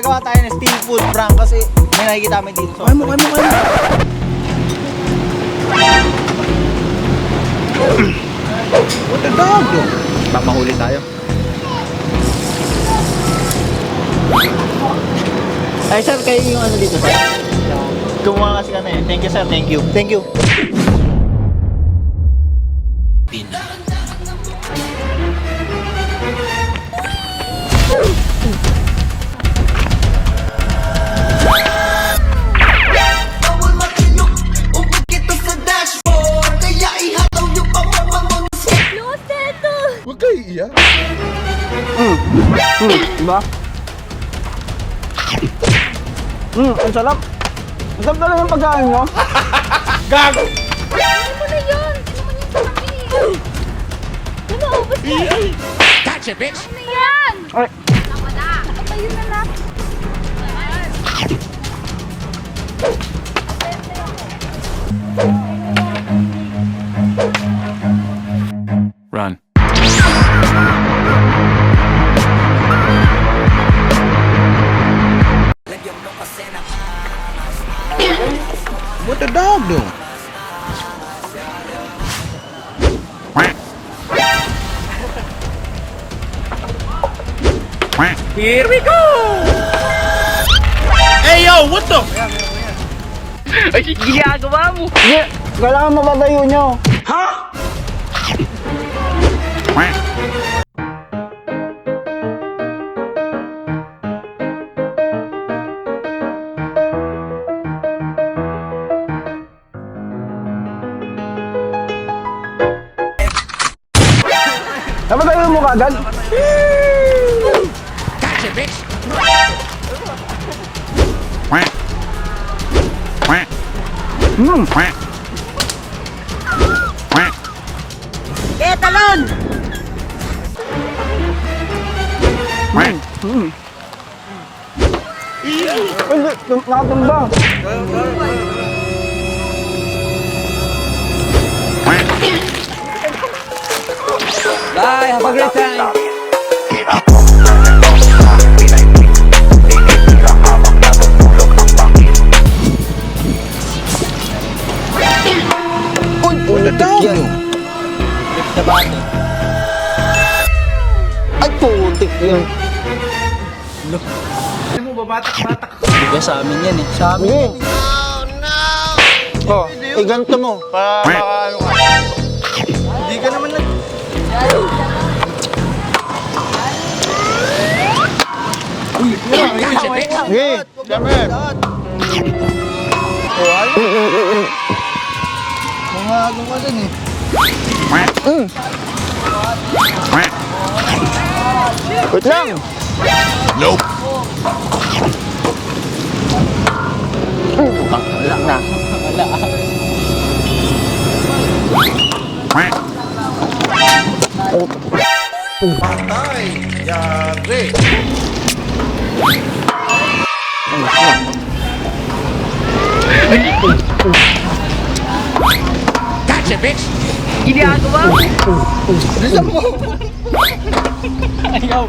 Gagawa tayo ng steam food prank kasi may nakikita kami dito. Kaya mo. What the dog? Papahuli tayo. Ay sir, kayo yung ano dito sir? Kumuha kasi kami. Thank you sir, thank you. Thank you. Huwag kayo iiyak. Diba? Ang sarap. Ang sarap talaga yung pagkain mo. Gago! Ano mo na yun? Ano mo yung kami? Ano? Basta? Gotcha, bitch! Ano yan? Ay. Wala. Ano yun na lang? Run. What the dog do? Here we go! Hey yo, what the? Ay, ginagawa mo! Hindi, kailangan mapatayo nyo. Napatayo mo kagad? Gotcha, bitch! Talon! Hindi, nakatumba. Bye, have a great time. What the dog do? Sa bati. Ay, putik yun. Ano mo ba batak-batak? Diba sa amin yan eh. Sa amin yan eh. Oh, ganito mo. Ano ka? Hindi ka naman nag... Sige, dapat. Mga gumawa dun eh. Wait lang. Nope. Wala na. Patay! Yari! Gotcha, bitch! Ginagawa mo? Ayaw.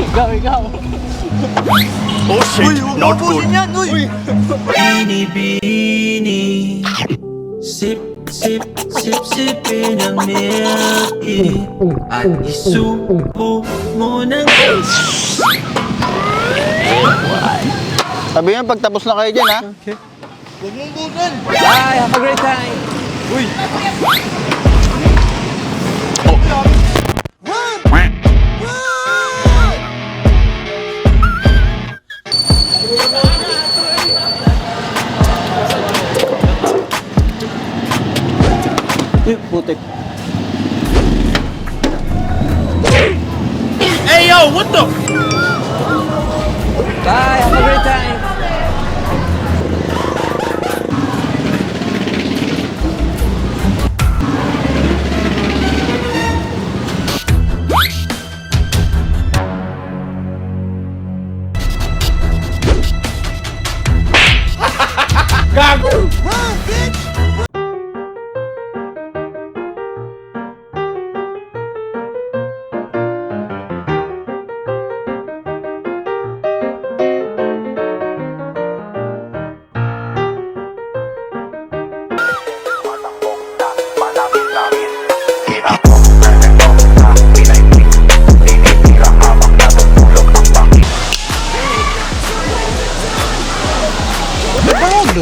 Ikaw. Oh shit! Not good! Yan, uy! Bini-bini, sip-sipin ang milk tea at isubo mo ng Sabi yan, pagtapos na kayo dyan, ha? Huwag mong bukan! Bye, have a great time. Uy! Uy, putik. Hey yo, what the? Bye, have a great time. Gago! Uy!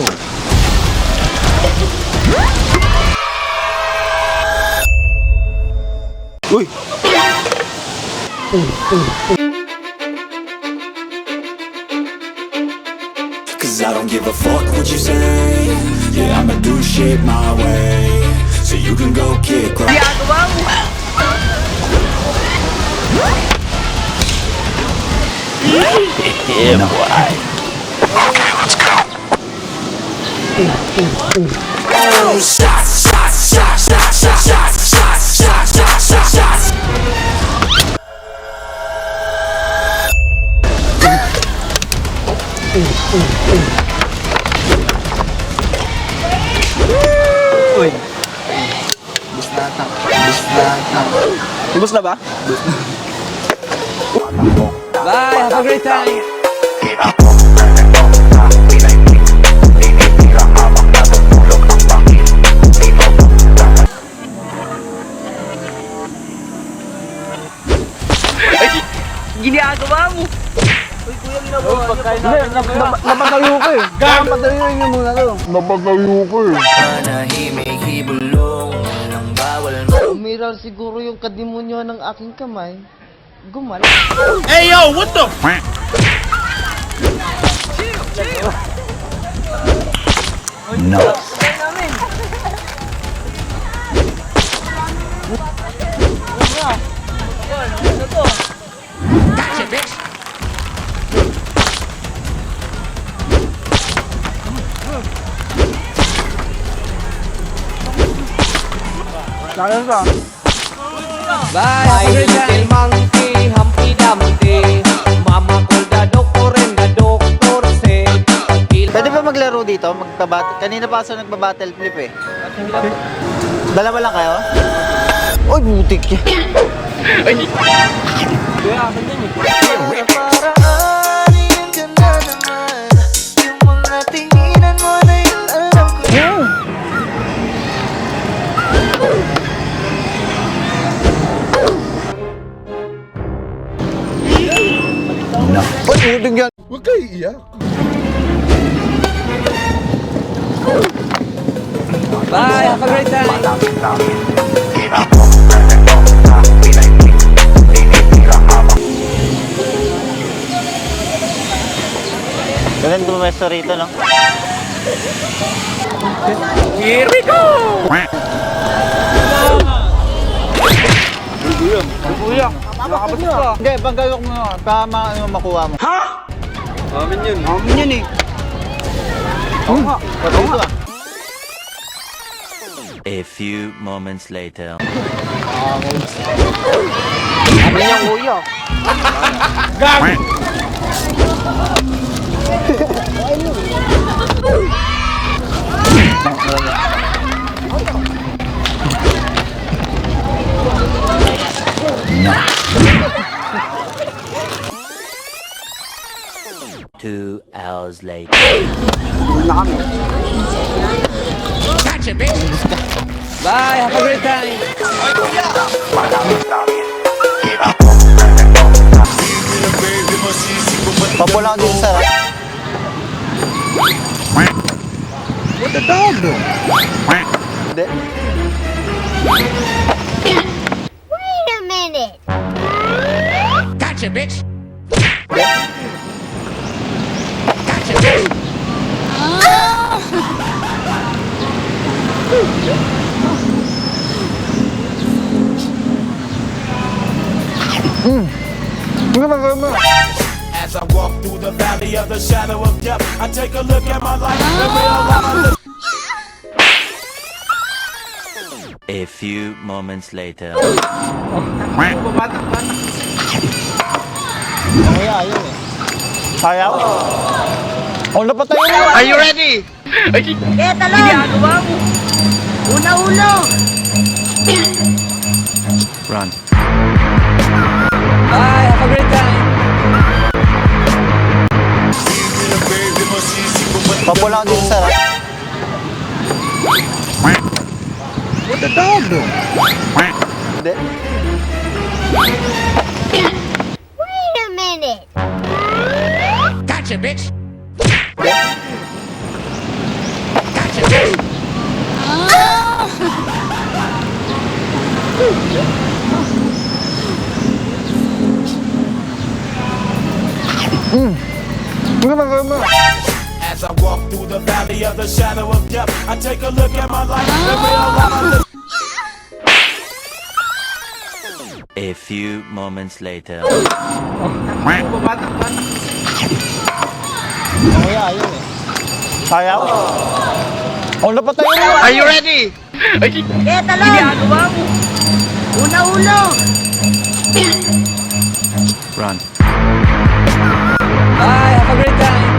Cause I don't give a fuck what you say. Yeah, I'ma do shit my way. So you can go kick rock. Ginagawa mo. Yeah, boy. Oh, shots, shots, shots, shots, shots, shots, shots, shots, shots, shots, shots. Uy! Ubus na ba? Bye, have a great time. Ginagawa mo. Pagkain natin. Napatayo ko eh. Napatayo nyo muna to. Napatayo ko eh. Manahimik, ibulong, walang bawal. Umiral siguro yung kadimonyo ng aking kamay. Gumala. Hey yo, what the? No. Kaya sa? Bye, have a great time. Monkey, Humpty Dumpty. Mama ko da doktor and da doktor said. Pwede ba maglaro dito? Kanina pa ako nagbabattle flip eh. Dalawa lang kayo? Uy, butik yan. Uy, buting yan. Huwag kayo iiyak. Bye, have a great time. Ganun bumesto rito, no? Here we go! Kuya, nakakabasok ka. Hindi, panggawak mo. Ano makuha mo. Amin yun eh. Oo nga. Dito ah. A few moments later. Amin yung kuya. No. 2 hours later. Bye, have a great time. Papula ko dito sa What the dog? Hindi. Wait a minute. Gotcha, bitch. As I walk through the valley of the shadow of death, I take a look at my life and realize. A few moments later. Kaya yun eh. Ayaw? Oh, napatay mo! Are you ready? Eh, talon. Ginagawa mo. Una-ulo. Run. Bye, have a great time. Papula ko dito sa What the dog? Hindi. Wait a minute. Gotcha, bitch. through the valley of the shadow of death, I take a look at my life and realize. A few moments later. Sayaw? Oh, napatay mo! Are you ready? Ay, Kaya talon! ginagawa mo? Una ulo! Run. Bye, have a great time.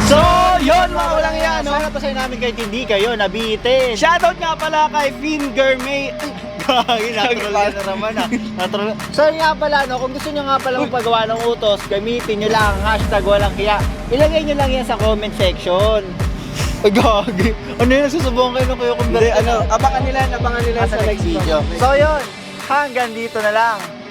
So, yun mga walang yan, no? Napasay namin kahit hindi kayo nabitin. Shoutout nga pala kay Finger May. Gagi, natural na naman ah. Natural. So yun nga pala, no? Kung gusto nyo nga pala magpagawa ng utos, gamitin nyo lang hashtag WalangHiya. Ilagay nyo lang yan sa comment section. Ay, gagi. Ano yun? Nagsusubukan kayo ng kayo kung Abangan nila sa next video. So yun, hanggang dito na lang.